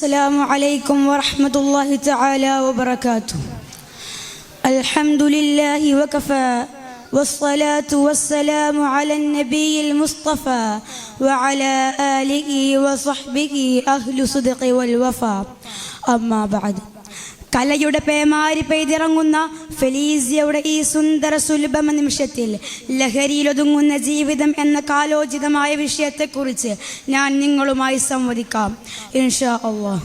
السلام عليكم ورحمة الله تعالى وبركاته. الحمد لله وكفى والصلاة والسلام على النبي المصطفى وعلى آله وصحبه أهل صدق والوفاء. أما بعد. കലയുടെ പേമാരി പെയ്തിറങ്ങുന്ന ഫെലീസിയയുടെ ഈ സുന്ദര സുലഭ നിമിഷത്തിൽ ലഹരിയിലൊതുങ്ങുന്ന ജീവിതം എന്ന കാലോചിതമായ വിഷയത്തെക്കുറിച്ച് ഞാൻ നിങ്ങളുമായി സംവദിക്കാം ഇൻഷാ അല്ലാഹ്.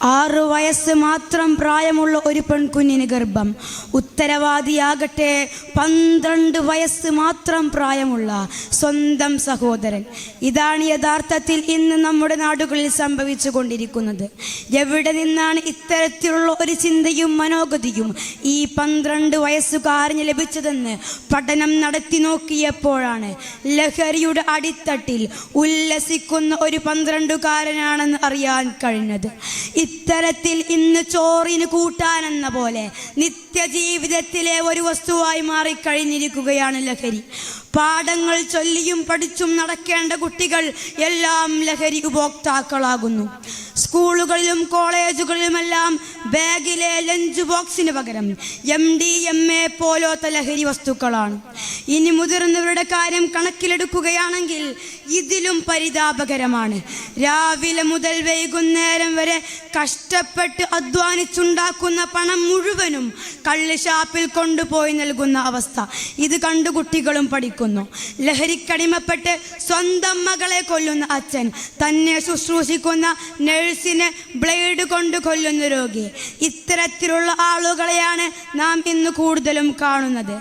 6 വയസ്സ് മാത്രം പ്രായമുള്ള ഒരു പെൺകുഞ്ഞിന് ഗർഭം. ഉത്തരവാദിയാകട്ടെ 12 വയസ്സ് മാത്രം പ്രായമുള്ള സ്വന്തം സഹോദരൻ. ഇതാണ് യഥാർത്ഥത്തിൽ ഇന്ന് നമ്മുടെ നാടുകളിൽ സംഭവിച്ചു കൊണ്ടിരിക്കുന്നത്. എവിടെ നിന്നാണ് ഇത്തരത്തിലുള്ള ഒരു ചിന്തയും മനോഗതിയും ഈ 12 വയസ്സുകാരന് ലഭിച്ചതെന്ന് പഠനം നടത്തി നോക്കിയപ്പോഴാണ് ലഹരിയുടെ അടിത്തട്ടിൽ ഉല്ലസിക്കുന്ന ഒരു 12കാരനാണെന്ന് അറിയാൻ കഴിഞ്ഞത്. ഇത്തരത്തിൽ ഇന്ന് ചോറിന് കൂട്ടാനെന്ന പോലെ നിത്യജീവിതത്തിലെ ഒരു വസ്തുവായി മാറിക്കഴിഞ്ഞിരിക്കുകയാണ് ലഹരി. പാഠങ്ങൾ ചൊല്ലിയും പഠിച്ചും നടക്കേണ്ട കുട്ടികൾ എല്ലാം ലഹരി ഉപഭോക്താക്കളാകുന്നു. സ്കൂളുകളിലും കോളേജുകളിലുമെല്ലാം ബാഗിലെ ലഞ്ച് ബോക്സിന് പകരം MDMA പോലത്തെ ലഹരി വസ്തുക്കളാണ്. ഇനി മുതിർന്നവരുടെ കാര്യം കണക്കിലെടുക്കുകയാണെങ്കിൽ ഇതിലും പരിതാപകരമാണ്. രാവിലെ മുതൽ വൈകുന്നേരം വരെ കഷ്ടപ്പെട്ട് അധ്വാനിച്ചുണ്ടാക്കുന്ന പണം മുഴുവനും കള്ള് ഷാപ്പിൽ കൊണ്ടുപോയി നൽകുന്ന അവസ്ഥ. ഇത് കണ്ടു കുട്ടികളും പഠിക്കുന്നു. ലഹരിക്കടിമപ്പെട്ട് സ്വന്തം മകളെ കൊല്ലുന്ന അച്ഛൻ, തന്നെ ശുശ്രൂഷിക്കുന്ന നഴ്സിനെ ബ്ലേഡ് കൊണ്ട് കൊല്ലുന്ന രോഗി. ഇത്തരത്തിലുള്ള ആളുകളെയാണ് നാം ഇന്ന് കൂടുതലും കാണുന്നത്.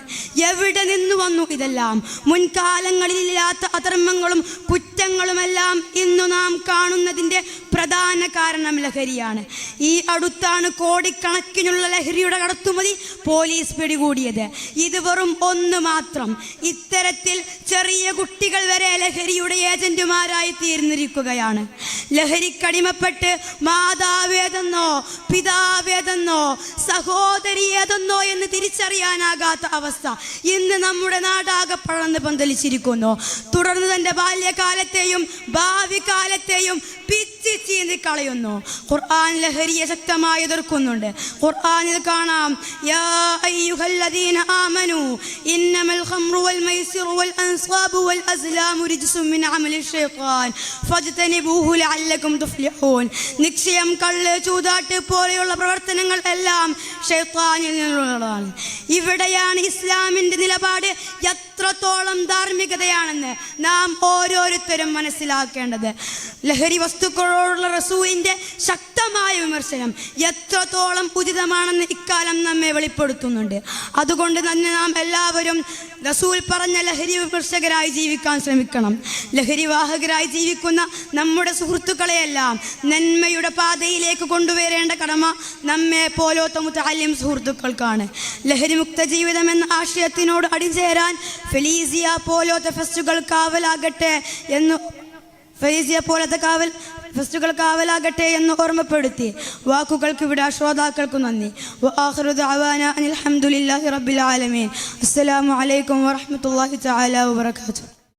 എവിടെ നിന്ന് വന്നു ഇതെല്ലാം? മുൻകാലങ്ങളിലില്ലാത്ത അധർമ്മങ്ങളും കുറ്റങ്ങളുമെല്ലാം ഇന്നു നാം കാണുന്നതിൻ്റെ പ്രധാന കാരണം ലഹരിയാണ്. ഈ അടുത്താണ് കോടിക്കണക്കിനുള്ള ലഹരിയുടെ കടത്തുമതി പോലീസ് പിടികൂടിയത്. ഇത് വെറും 1 മാത്രം. ഇത്തരത്തിൽ ചെറിയ കുട്ടികൾ വരെ ലഹരിയുടെ ഏജന്റുമാരായി തീർന്നിരിക്കുകയാണ്. ലഹരിക്കടിമപ്പെട്ട് മാതാവേതെന്നോ പിതാവേതെന്നോ സഹോദരിയേതെന്നോ എന്ന് തിരിച്ചറിയാനാകാത്ത അവസ്ഥ ഇന്ന് നമ്മുടെ നാടാകെ പടർന്ന് പന്തലിച്ചിരിക്കുന്നു. തുടർന്ന് തൻ്റെ ബാല്യകാലത്തെയും ഭാവി കാലത്തെയും പിച്ചി ചീന്തി കളയുന്നു. ഖുർആൻ ലഹരിയെ ശക്തമായി എതിർക്കുന്നുണ്ട്. ഖുർആനിൽ കാണാം, യാ അയ്യുഹല്ലദീന ആമനൂ ഇന്നമൽ ഖംറു വൽ മൈസിറു വൽ അൻസാബു വൽ അസ്ലാമു റിജ്സും മിൻ അമലി ശൈത്താൻ ഫജ്തനിബൂഹു ലഅല്ലകും തുഫ്ലിഹൂൻ. നിശ്ചയം കള്ള്, ചൂതാട്ട് പോലെയുള്ള പ്രവർത്തനങ്ങൾ എല്ലാം ശൈത്താനിൽ നിന്നുള്ളതാണ്. ഇവിടെയാണ് ഇസ്ലാമിൻ്റെ നിലപാട് എത്രത്തോളം ധാർമ്മികതയാണെന്ന് നാം ഓരോരുത്തരും മനസ്സിലാക്കേണ്ടത്. ലഹരി വസ്തുക്കളോടുള്ള റസൂലിൻ്റെ ശക്തമായ വിമർശനം എത്രത്തോളം ഉചിതമാണെന്ന് ഇക്കാലം നമ്മെ വെളിപ്പെടുത്തുന്നുണ്ട്. അതുകൊണ്ട് തന്നെ നാം എല്ലാവരും റസൂൽ പറഞ്ഞ ലഹരി വിമർശകരായി ജീവിക്കാൻ ശ്രമിക്കണം. ലഹരി വാഹകരായി ജീവിക്കുന്ന നമ്മുടെ സുഹൃത്തുക്കളെയെല്ലാം നന്മയുടെ പാതയിലേക്ക് കൊണ്ടുവരേണ്ട കടമ നമ്മെ പോലത്തെ മുതഅല്ലിം സുഹൃത്തുക്കൾക്കാണ്. ലഹരിമുക്ത ജീവിതം എന്ന ആശയത്തിനോട് അടിചേരാൻ ഫെലീസിയ പോലത്തെ ഫെസ്റ്റുകൾ കാവലാകട്ടെ എന്ന് ഓർമ്മപ്പെടുത്തി വാക്കുകൾക്ക് ഇവിടെ ശ്രോതാക്കൾക്ക് നന്ദി. വആഖിറു ദഅവാനാ അനിൽ ഹംദുലില്ലാഹി റബ്ബിൽ ആലമീൻ. അസ്സലാമു അലൈക്കും വറഹ്മത്തുള്ളാഹി തആല വബറകാതുഹു.